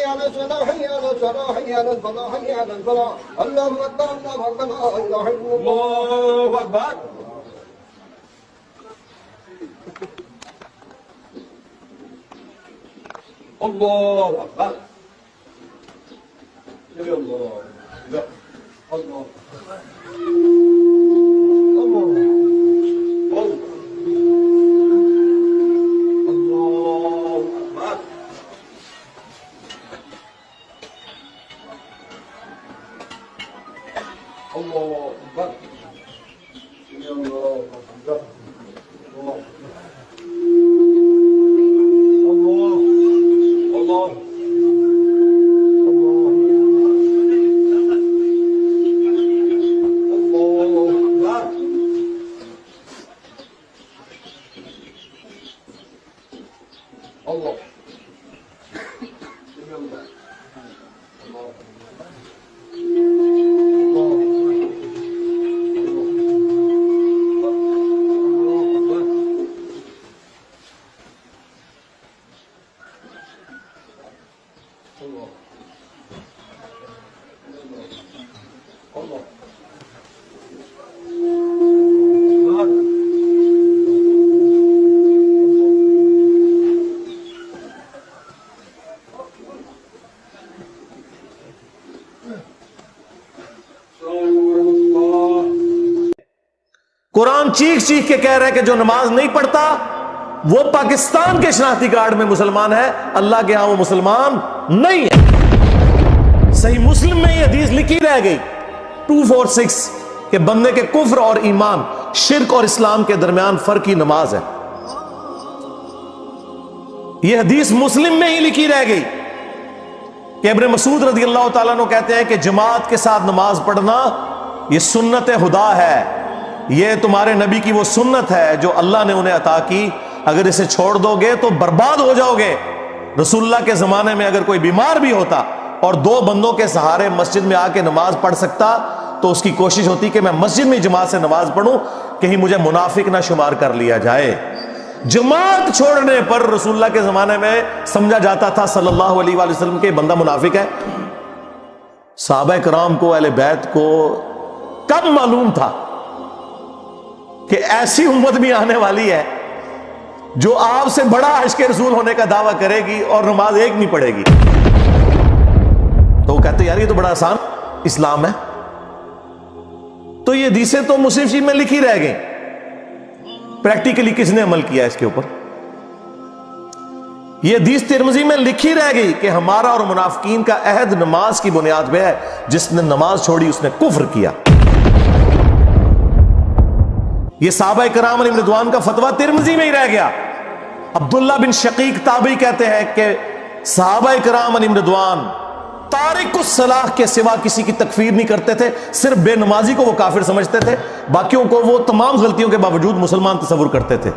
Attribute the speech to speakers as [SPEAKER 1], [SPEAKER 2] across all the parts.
[SPEAKER 1] على الصلاة حي على الصلاة حي على الفلاح حي على الفلاح الله أكبر الله أكبر لا إله إلا الله أكبر الله أكبر يا الله لا الله
[SPEAKER 2] قرآن چیخ چیخ کے کہہ رہے کہ جو نماز نہیں پڑھتا وہ پاکستان کے شناختی کارڈ میں مسلمان ہے، اللہ کے ہاں وہ مسلمان نہیں ہے۔ صحیح مسلم میں یہ حدیث لکھی رہ گئی 246 کہ بندے کے کفر اور ایمان، شرک اور اسلام کے درمیان فرق کی نماز ہے۔ یہ حدیث مسلم میں ہی لکھی رہ گئی کہ ابن مسعود رضی اللہ تعالیٰ عنہ کہتے ہیں کہ جماعت کے ساتھ نماز پڑھنا یہ سنت خدا ہے، یہ تمہارے نبی کی وہ سنت ہے جو اللہ نے انہیں عطا کی، اگر اسے چھوڑ دو گے تو برباد ہو جاؤ گے۔ رسول اللہ کے زمانے میں اگر کوئی بیمار بھی ہوتا اور 2 بندوں کے سہارے مسجد میں آ کے نماز پڑھ سکتا تو اس کی کوشش ہوتی کہ میں مسجد میں جماعت سے نماز پڑھوں، کہیں مجھے منافق نہ شمار کر لیا جائے۔ جماعت چھوڑنے پر رسول اللہ کے زمانے میں سمجھا جاتا تھا صلی اللہ علیہ وآلہ وسلم کہ بندہ منافق ہے۔ صحابہ کرام کو، اہل بیت کو کب معلوم تھا کہ ایسی امت بھی آنے والی ہے جو آپ سے بڑا عشق رسول ہونے کا دعویٰ کرے گی اور نماز ایک نہیں پڑھے گی؟ تو وہ کہتے یار یہ تو بڑا آسان اسلام ہے۔ تو یہ حدیثیں تو مسلم شریف میں لکھی رہ گئیں، پریکٹیکلی کس نے عمل کیا اس کے اوپر؟ یہ حدیث ترمذی میں لکھی رہ گئی کہ ہمارا اور منافقین کا عہد نماز کی بنیاد پہ ہے، جس نے نماز چھوڑی اس نے کفر کیا۔ یہ صحابہ کرام علیہ رضوان کا فتویٰ ترمذی میں ہی رہ گیا۔ عبداللہ بن شقیق تابعی کہتے ہیں کہ صحابہ کرام علیہ رضوان تارک الصلاح کے سوا کسی کی تکفیر نہیں کرتے تھے، صرف بے نمازی کو وہ کافر سمجھتے تھے، باقیوں کو وہ تمام غلطیوں کے باوجود مسلمان تصور کرتے تھے۔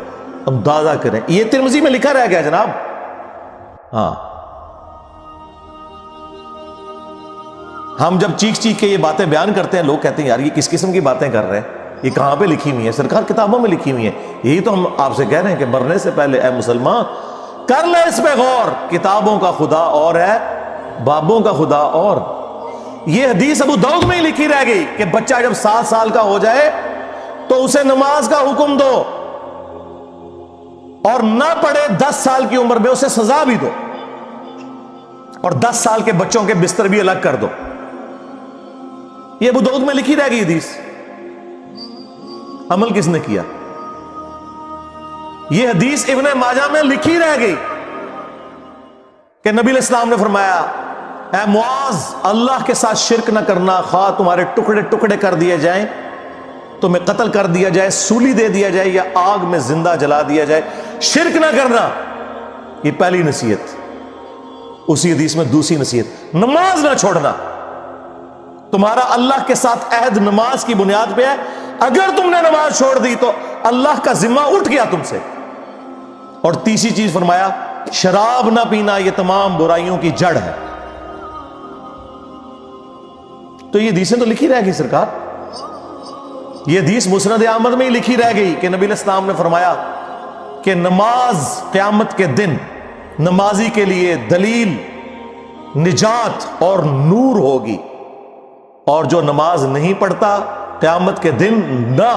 [SPEAKER 2] اب دادا کریں، یہ ترمذی میں لکھا رہ گیا جناب۔ ہاں، ہم جب چیخ چیخ کے یہ باتیں بیان کرتے ہیں، لوگ کہتے ہیں یار یہ کس قسم کی باتیں کر رہے ہیں، یہ کہاں پہ لکھی ہوئی ہے؟ سرکار کتابوں میں لکھی ہوئی ہے۔ یہی تو ہم آپ سے کہہ رہے ہیں کہ مرنے سے پہلے اے مسلمان کر لے اس پہ غور، کتابوں کا خدا اور ہے، بابوں کا خدا اور۔ یہ حدیث ابو داؤد میں ہی لکھی رہ گئی کہ بچہ جب 7 سال کا ہو جائے تو اسے نماز کا حکم دو، اور نہ پڑھے 10 سال کی عمر میں اسے سزا بھی دو، اور 10 سال کے بچوں کے بستر بھی الگ کر دو۔ یہ ابو داؤد میں لکھی رہ گئی حدیث، عمل کس نے کیا؟ یہ حدیث ابن ماجہ میں لکھی رہ گئی کہ نبی علیہ السلام نے فرمایا اے معاذ اللہ کے ساتھ شرک نہ کرنا، خواہ تمہارے ٹکڑے ٹکڑے کر دیے جائیں، تمہیں قتل کر دیا جائے، سولی دے دیا جائے، یا آگ میں زندہ جلا دیا جائے، شرک نہ کرنا۔ یہ پہلی نصیحت۔ اسی حدیث میں دوسری نصیحت، نماز نہ چھوڑنا۔ تمہارا اللہ کے ساتھ عہد نماز کی بنیاد پہ ہے، اگر تم نے نماز چھوڑ دی تو اللہ کا ذمہ اٹھ گیا تم سے۔ اور تیسری چیز فرمایا شراب نہ پینا، یہ تمام برائیوں کی جڑ ہے۔ تو یہ حدیثیں تو لکھی رہ گئی سرکار۔ یہ حدیث مسند احمد میں ہی لکھی رہ گئی کہ نبی علیہ السلام نے فرمایا کہ نماز قیامت کے دن نمازی کے لیے دلیل نجات اور نور ہوگی، اور جو نماز نہیں پڑھتا قیامت کے دن نہ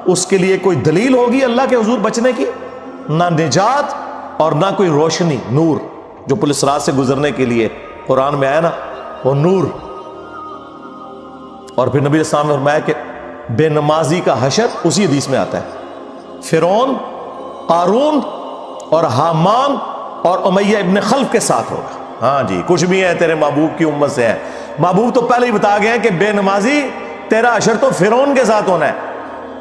[SPEAKER 2] اس کے لیے کوئی دلیل ہوگی اللہ کے حضور بچنے کی، نہ نجات اور نہ کوئی روشنی نور جو پولیس رات سے گزرنے کے لیے قرآن میں آیا نا وہ نور۔ اور پھر نبی اسلام نے فرمایا کہ بے نمازی کا حشر اسی حدیث میں آتا ہے، فرعون، قارون اور حامان اور امیہ ابن خلف کے ساتھ ہوگا۔ ہاں جی، کچھ بھی ہے تیرے محبوب کی امت سے ہے، محبوب تو پہلے ہی بتا گئے ہیں کہ بے نمازی تیرا حشر تو فرعون کے ساتھ ہونا ہے،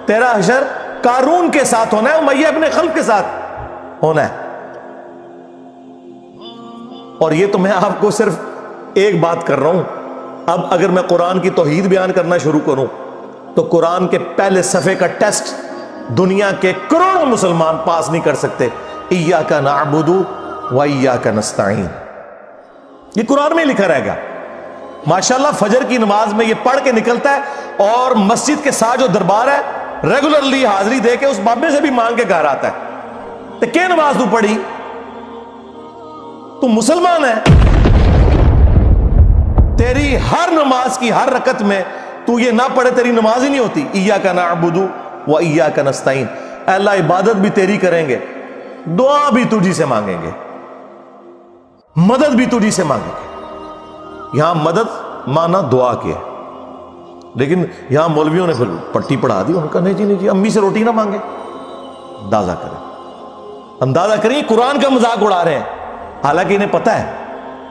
[SPEAKER 2] تیرا حشر قارون کے ساتھ ہونا ہے، امیہ ابن خلف کے ساتھ ہونا ہے۔ اور یہ تو میں آپ کو صرف ایک بات کر رہا ہوں، اب اگر میں قرآن کی توحید بیان کرنا شروع کروں تو قرآن کے پہلے صفحے کا ٹیسٹ دنیا کے کروڑوں مسلمان پاس نہیں کر سکتے۔ ایاک نعبد و ایاک نستعین، یہ قرآن میں لکھا رہے گا۔ ماشاءاللہ فجر کی نماز میں یہ پڑھ کے نکلتا ہے، اور مسجد کے ساتھ جو دربار ہے ریگولرلی حاضری دے کے اس بابے سے بھی مانگ کے گھر آتا ہے۔ تو کیا نماز تو پڑھی؟ تو مسلمان ہے، تیری ہر نماز کی ہر رکعت میں تو یہ نہ پڑھے تیری نماز ہی نہیں ہوتی۔ ایاک نعبد و ایاک نستعین، اے اللہ عبادت بھی تیری کریں گے، دعا بھی تجھی سے مانگیں گے، مدد بھی تجھی سے مانگیں گے۔ یہاں مدد مانا دعا کیا، لیکن یہاں مولویوں نے پھر پٹی پڑھا دی، انہوں نے کہا نہیں جی نہیں جی، امی سے روٹی نہ مانگے۔ اندازہ کریں قرآن کا مذاق اڑا رہے ہیں، حالانکہ انہیں پتہ ہے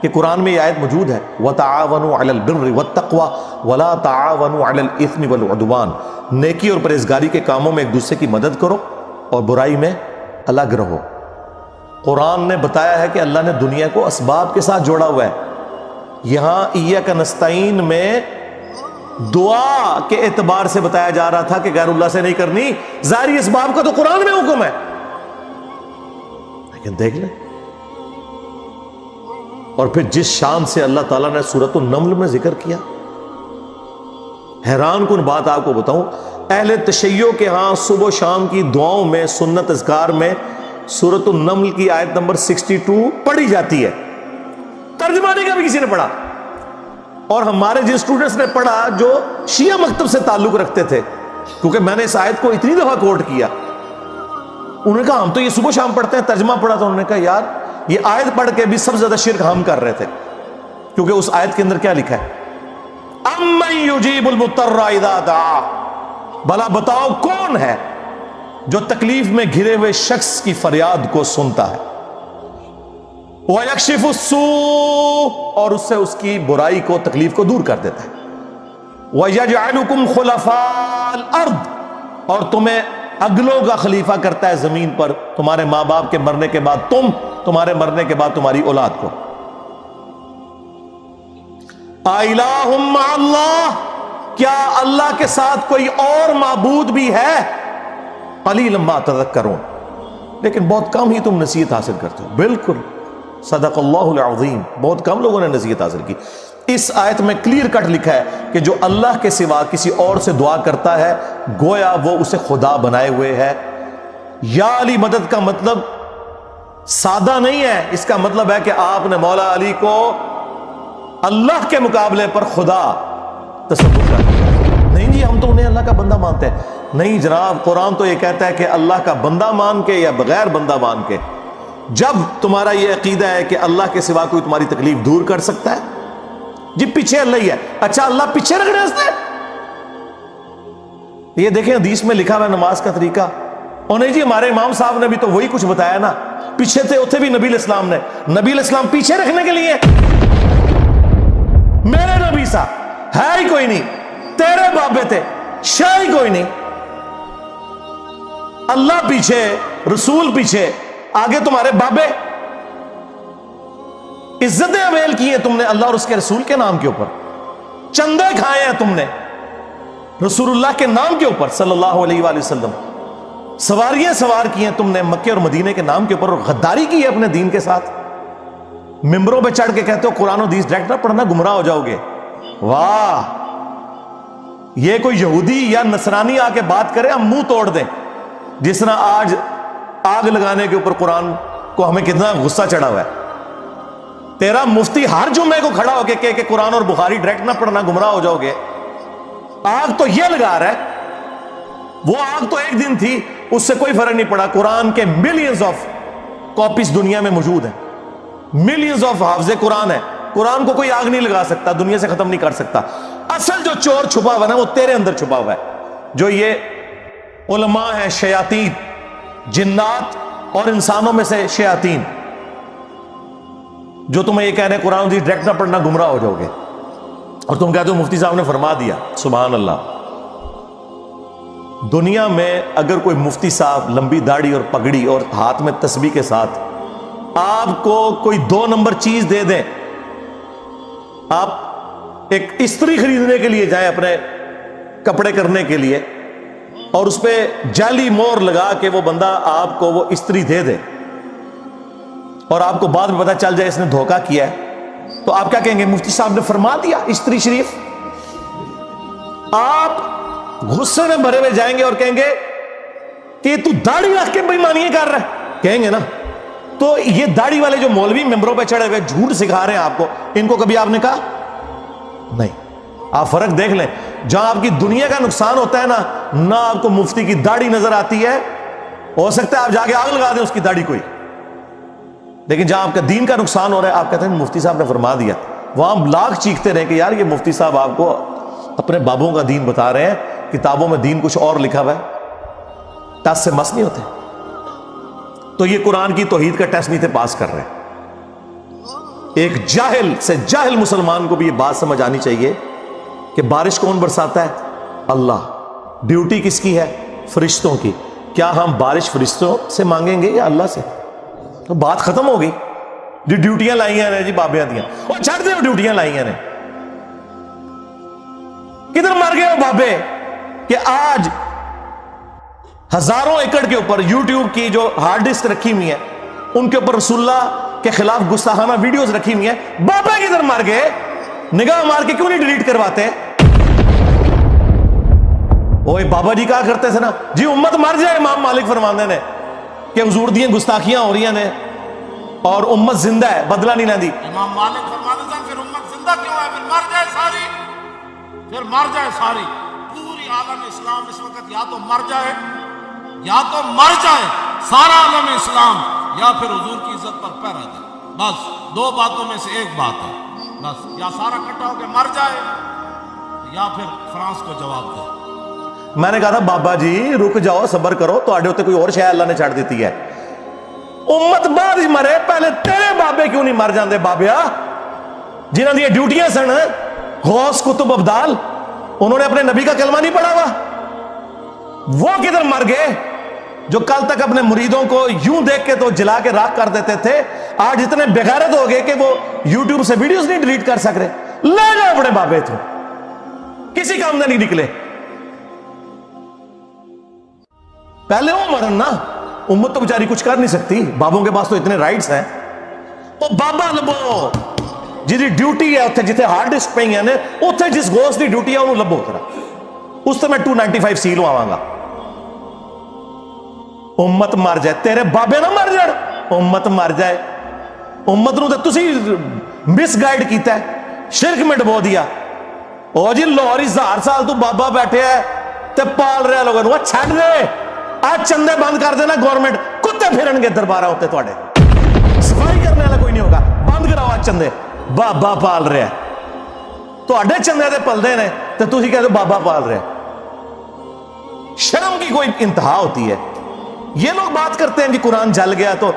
[SPEAKER 2] کہ قرآن میں یہ آیت موجود ہے، وَتَعَاوَنُوا عَلَى الْبِرِّ وَالتَّقْوَى وَلَا تَعَاوَنُوا عَلَى الْإِثْمِ وَالْعُدْوَانِ، نیکی اور پرہیزگاری کے کاموں میں ایک دوسرے کی مدد کرو اور برائی میں الگ رہو۔ قرآن نے بتایا ہے کہ اللہ نے دنیا کو اسباب کے ساتھ جوڑا ہوا ہے۔ یہاں ایاک نستعین میں دعا کے اعتبار سے بتایا جا رہا تھا کہ غیر اللہ سے نہیں کرنی، ظاہری اسباب کا تو قرآن میں حکم ہے، لیکن دیکھ لیں۔ اور پھر جس شان سے اللہ تعالیٰ نے سورۃ النمل میں ذکر کیا، حیران کن بات آپ کو بتاؤں، اہل تشیع کے ہاں صبح و شام کی دعاؤں میں، سنت اذکار میں سورۃ النمل کی آیت نمبر 62 پڑھی جاتی ہے، ترجمہ نہیں کبھی کسی نے پڑھا۔ اور ہمارے جن اسٹوڈنٹس نے پڑھا جو شیعہ مکتب سے تعلق رکھتے تھے، کیونکہ میں نے اس آیت کو اتنی دفعہ کوٹ کیا، انہوں نے کہا ہم تو یہ صبح شام پڑھتے ہیں، ترجمہ پڑھا تو انہوں نے کہا یار یہ آیت پڑھ کے بھی سب سے زیادہ شرک ہم کر رہے تھے، کیونکہ اس آیت کے اندر کیا لکھا ہے؟ اَمَّن يُجِيبُ الْمُضْطَرَّ إِذَا دَعَاهُ، بھلا بتاؤ کون ہے جو تکلیف میں گھرے ہوئے شخص کی فریاد کو سنتا ہے، وَيَكْشِفُ السُّوءَ، اور اس سے اس کی برائی کو، تکلیف کو دور کر دیتا ہے، وَيَجْعَلُكُمْ خُلَفَاءَ الْأَرْضِ، اور تمہیں اگلوں کا خلیفہ کرتا ہے زمین پر، تمہارے ماں باپ کے مرنے کے بعد تم، تمہارے مرنے کے بعد تمہاری اولاد کو۔ اَإِلَٰهٌ مَّعَ اللَّهِ، کیا اللہ کے ساتھ کوئی اور معبود بھی ہے؟ قَلِيلًا مَّا تَذَكَّرُونَ، لیکن بہت کم ہی تم نصیحت حاصل کرتے ہو۔ بالکل صدق اللہ العظیم، بہت کم لوگوں نے نصیحت حاصل کی۔ اس آیت میں کلیئر کٹ لکھا ہے کہ جو اللہ کے سوا کسی اور سے دعا کرتا ہے گویا وہ اسے خدا بنائے ہوئے ہے۔ یا علی مدد کا مطلب سادہ نہیں ہے، اس کا مطلب ہے کہ آپ نے مولا علی کو اللہ کے مقابلے پر خدا تصور کر دیا۔ نہیں جی ہم تو انہیں اللہ کا بندہ مانتے ہیں، نہیں جناب، قرآن تو یہ کہتا ہے کہ اللہ کا بندہ مان کے یا بغیر بندہ مان کے، جب تمہارا یہ عقیدہ ہے کہ اللہ کے سوا کوئی تمہاری تکلیف دور کر سکتا ہے، جی پیچھے اللہ ہی ہے، اچھا اللہ پیچھے رکھنے ہستے، یہ دیکھیں حدیث میں لکھا ہوا نماز کا طریقہ، اور نہیں جی ہمارے امام صاحب نے بھی تو وہی کچھ بتایا نا، پیچھے تھے اتنے بھی نبی علیہ السلام نے، نبی علیہ السلام پیچھے رکھنے کے لیے، میرے نبی صاحب ہے ہی کوئی نہیں، تیرے بابے تھے شاہ ہی کوئی نہیں، اللہ پیچھے، رسول پیچھے، آگے تمہارے بابے، عزتیں اویل کی ہیں تم نے اللہ اور اس کے رسول کے نام کے اوپر، چندے کھائے ہیں تم نے رسول اللہ کے نام کے اوپر صلی اللہ علیہ وآلہ وسلم، سواریاں سوار کی ہیں تم نے مکے اور مدینے کے نام کے اوپر، اور غداری کی ہے اپنے دین کے ساتھ، ممبروں پہ چڑھ کے کہتے ہو قرآن و حدیث ڈائریکٹ نہ پڑھنا گمراہ ہو جاؤ گے۔ واہ، یہ کوئی یہودی یا نصرانی آ کے بات کرے ہم منہ توڑ دیں، جس طرح آج آگ لگانے کے اوپر قرآن کو ہمیں کتنا غصہ چڑھا ہوا ہے، تیرا مفتی ہر جمعے کو کھڑا ہو کے کہ قرآن اور بخاری ڈائریکٹ نہ پڑھنا گمراہ ہو جاؤ گے. آگ تو یہ لگا رہا ہے, وہ آگ تو ایک دن تھی, اس سے کوئی فرق نہیں پڑا. قرآن کے ملینز آف کاپیز دنیا میں موجود ہیں, ملینز آف حافظ قرآن ہے. قرآن کو کوئی آگ نہیں لگا سکتا, دنیا سے ختم نہیں کر سکتا. اصل جو چور چھپا ہوا ہے نا, وہ تیرے اندر چھپا ہوا ہے. جو یہ علماء ہیں, شیاطین, جنات اور انسانوں میں سے شیاطین, جو تمہیں یہ کہہ رہے ہیں قرآن حدیث ڈائریکٹ نہ پڑھنا گمراہ ہو جاؤ گے, اور تم کہتے ہو مفتی صاحب نے فرما دیا. سبحان اللہ. دنیا میں اگر کوئی مفتی صاحب لمبی داڑھی اور پگڑی اور ہاتھ میں تسبیح کے ساتھ آپ کو کوئی 2 نمبر چیز دے دیں, آپ ایک استری خریدنے کے لیے جائیں اپنے کپڑے کرنے کے لیے, اور اس پہ جعلی مور لگا کے وہ بندہ آپ کو وہ استری دے دے, اور آپ کو بعد میں پتہ چل جائے اس نے دھوکہ کیا ہے, تو آپ کیا کہیں گے؟ مفتی صاحب نے فرما دیا استری شریف. آپ غصے میں بھرے ہوئے جائیں گے اور کہیں گے کہ تو داڑھی رکھ کے بےایمانیاں کر رہا ہے, کہیں گے نا. تو یہ داڑھی والے جو مولوی ممبروں پہ چڑھے ہوئے جھوٹ سکھا رہے ہیں آپ کو, ان کو کبھی آپ نے کہا نہیں. آپ فرق دیکھ لیں, جہاں آپ کی دنیا کا نقصان ہوتا ہے نا, نہ آپ کو مفتی کی داڑھی نظر آتی ہے, ہو سکتا ہے آپ جا کے آگ لگا دیں اس کی داڑھی کوئی, لیکن جہاں آپ کا دین کا نقصان ہو رہا ہے آپ کہتے ہیں مفتی صاحب نے فرما دیا. وہاں لاکھ چیختے رہے کہ یار یہ مفتی صاحب آپ کو اپنے بابوں کا دین بتا رہے ہیں, کتابوں میں دین کچھ اور لکھا ہوا ہے, ٹس سے مس نہیں ہوتے. تو یہ قرآن کی توحید کا ٹیسٹ نہیں تھے پاس کر رہے. ایک جاہل سے جاہل مسلمان کو بھی یہ بات سمجھ آنی چاہیے کہ بارش کون برساتا ہے؟ اللہ. ڈیوٹی کس کی ہے؟ فرشتوں کی. کیا ہم بارش فرشتوں سے مانگیں گے یا اللہ سے؟ تو بات ختم ہو گئی. جی ڈیوٹیاں لائی ہیں جی بابیاں دیا, اور چھڑ دے ڈیوٹیاں لائی ہیں. کدھر مر گئے ہو بابے کہ آج ہزاروں ایکڑ کے اوپر یوٹیوب کی جو ہارڈ ڈسک رکھی ہوئی ہے ان کے اوپر رسول اللہ کے خلاف گستاخانہ ویڈیوز رکھی ہوئی ہیں. بابا کدھر مر گئے؟ نگاہ مار کے کیوں نہیں ڈیلیٹ کرواتے؟ اوے بابا جی کہا کرتے تھے نا, جی امت مر جائے, امام مالک فرماندے نے کہ حضور دیاں گستاخیاں ہو رہی ہیں اور امت زندہ ہے, بدلہ نہیں لیندی.
[SPEAKER 3] امام مالک فرماتے تھے پھر امت زندہ کیوں ہے؟ پھر مر جائے ساری, پھر مر جائے ساری. پوری عالم اسلام اس وقت یا تو مر جائے, یا تو مر جائے سارا عالم اسلام, یا پھر حضور کی عزت پر پہ رہ جائے. بس 2 باتوں میں سے ایک بات ہے. بس یا سارا اکٹھا ہو کے مر جائے, یا پھر فرانس کو جواب دے.
[SPEAKER 2] میں نے کہا تھا بابا جی رک جاؤ, صبر کرو, تو آڈے ہوتے کوئی اور شے اللہ نے چھاڑ دیتی ہے. امت بعد ہی مرے, پہلے تیرے بابے کیوں نہیں مر جاندے بابیا جنہاں دی ڈیوٹیاں سن؟ غوث کتب ابدال, انہوں نے اپنے نبی کا کلمہ نہیں پڑھا ہوا, وہ کدھر مر گئے جو کل تک اپنے مریدوں کو یوں دیکھ کے تو جلا کے راکھ کر دیتے تھے, آج اتنے بغیرت ہو گئے کہ وہ یوٹیوب سے ویڈیوز نہیں ڈیلیٹ کر سک رہے. لے جاؤ اپنے بابے تو, کسی کام میں نہیں نکلے. پہلے وہ مرن نا, امت تو بیچاری کچھ کر نہیں سکتی, بابوں کے پاس تو اتنے رائٹس ہیں. وہ بابا لبو جی ڈیوٹی ہے اتنے جتنے ہارڈ ڈسک پہ ہیں اتنے جس غوث دی ڈیوٹی ہے انہوں لبو اتنا, اس سے میں 295 سیل آواں گا. امت مر جائے, تیرے بابے نہ مر جائے, امت مر جائے. امت نو تے تسی مس گائیڈ کیتا ہے, شرک میں ڈبو دیا. او جی لاہور 1000 سال تو بابا بیٹھے ہے تے پال رہے لوگوں نو, چھڑ دے. آج چندے بند کر دینا گورنمنٹ, کتے پھرن گے دربارہ ہوتے تواڈے, صفائی کرنے والا کوئی نہیں ہوگا. بند کراؤ آج چندے, بابا پال رہے ہیں. تواڈے چندے تے پلدے نے تے تسی کہتے بابا پال رہے. شرم کی کوئی انتہا ہوتی ہے. یہ لوگ بات کرتے ہیں جی قرآن جل گیا تو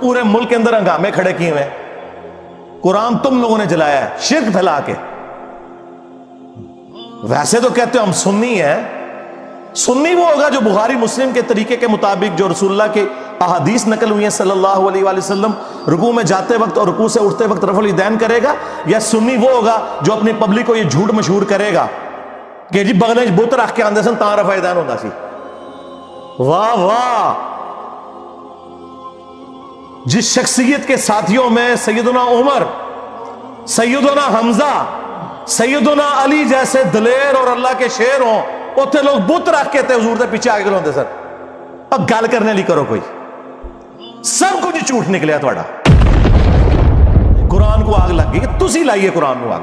[SPEAKER 2] پورے ملک کے اندر ہنگامے کھڑے کیے ہوئے. قرآن تم لوگوں نے جلایا ہے شرک پھیلا کے. ویسے تو کہتے ہو ہم سنی ہیں. سنی وہ ہوگا جو بخاری مسلم کے طریقے کے مطابق جو رسول اللہ کے احادیث نقل ہوئی ہیں صلی اللہ علیہ وآلہ وسلم, رکوع میں جاتے وقت اور رکوع سے اٹھتے وقت رفع الیدین کرے گا. یا سنی وہ ہوگا جو اپنی پبلک کو یہ جھوٹ مشہور کرے گا کہ جی بغلے بت رکھ کے آندے سن تاں رفع الیدین ہوندا سی. واہ واہ. جس شخصیت کے ساتھیوں میں سیدنا عمر, سیدنا حمزہ, سیدنا علی جیسے دلیر اور اللہ کے شیر ہوں, اتنے لوگ بت رکھ کے تے حضور دے پیچھے آگے کھلوندے سر. اب گل کرنے لی کرو کوئی, سب کچھ جھوٹ نکلیا تھوڑا. قرآن کو آگ لگ گئی کہ تسی لائیے قرآن کو آگ.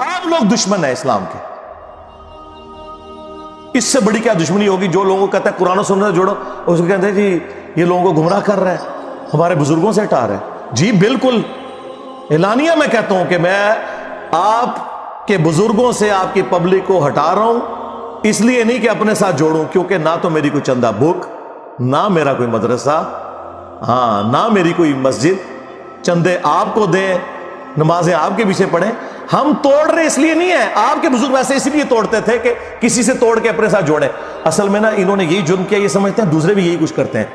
[SPEAKER 2] آپ لوگ دشمن ہیں اسلام کے. اس سے بڑی کیا دشمنی ہوگی جو لوگوں کو کہتا ہے قرآن و سنت جوڑو, اس کو کہتے ہیں جی یہ لوگوں کو گمراہ کر رہا ہے, ہمارے بزرگوں سے ہٹا رہا ہے. جی بالکل اعلانیہ میں کہتا ہوں کہ میں آپ کے بزرگوں سے آپ کی پبلک کو ہٹا رہا ہوں, اس لیے نہیں کہ اپنے ساتھ جوڑوں, کیونکہ نہ تو میری کوئی چندہ بک, نہ میرا کوئی مدرسہ, ہاں نہ میری کوئی مسجد, چندے آپ کو دیں, نمازیں آپ کے پیچھے پڑھیں. ہم توڑ رہے اس لیے نہیں ہے, آپ کے بزرگ ویسے اسی لیے توڑتے تھے کہ کسی سے توڑ کے اپنے ساتھ جوڑیں. اصل میں نا انہوں نے یہی جرم کیا, یہ سمجھتے ہیں دوسرے بھی یہی کچھ کرتے ہیں.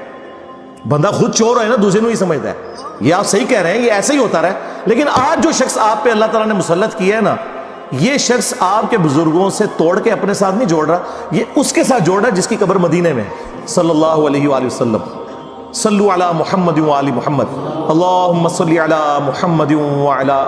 [SPEAKER 2] بندہ خود چور ہے نا, دوسرے کو ہی سمجھتا ہے. یہ آپ صحیح کہہ رہے ہیں, یہ ایسا ہی ہوتا رہا ہے. لیکن آج جو شخص آپ پہ اللہ تعالیٰ نے مسلط کیا ہے نا, یہ شخص آپ کے بزرگوں سے توڑ کے اپنے ساتھ نہیں جوڑ رہا, یہ اس کے ساتھ جوڑ رہا ہے جس کی قبر مدینے میں. صلی اللہ علیہ وآلہ وسلم. صلو علی محمد وآل محمد. اللہم صلی علی محمد وعلی